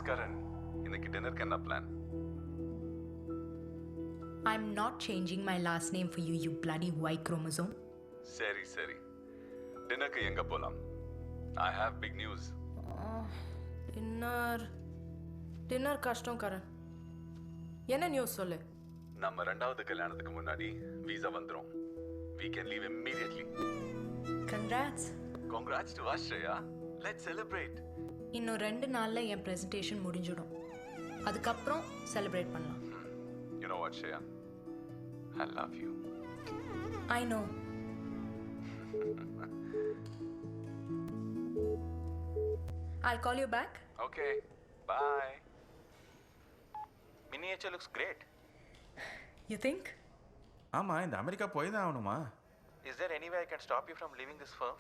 Karan, இன்னைக்கு டின்னருக்கு என்ன plan? I'm not changing my last name for you, you bloody Y chromosome. சரி. டின்னருக்கு எங்க போலாம்? I have big news. Dinner கஷ்டம் கரண். என்ன நியூஸ் சொல்லு. நம்ம ரெண்டாவது கல்யாணத்துக்கு முன்னாடி வீசா வந்துரும். We can leave immediately. Congrats. Congrats to us, Shreya. Let's celebrate. இன்னும் 2 நாள்ல என் பிரசன்டேஷன் முடிஞ்சிடும். அதுக்கப்புறம் செலிப்ரேட் பண்ணலாம். You know what, Shreya? I love you. I know. I'll call you back. Okay. Bye. Miniature looks great. You think? ஆமாம் இந்த America போய் தான் ஆகணுமா? Is there any way I can stop you from leaving this firm?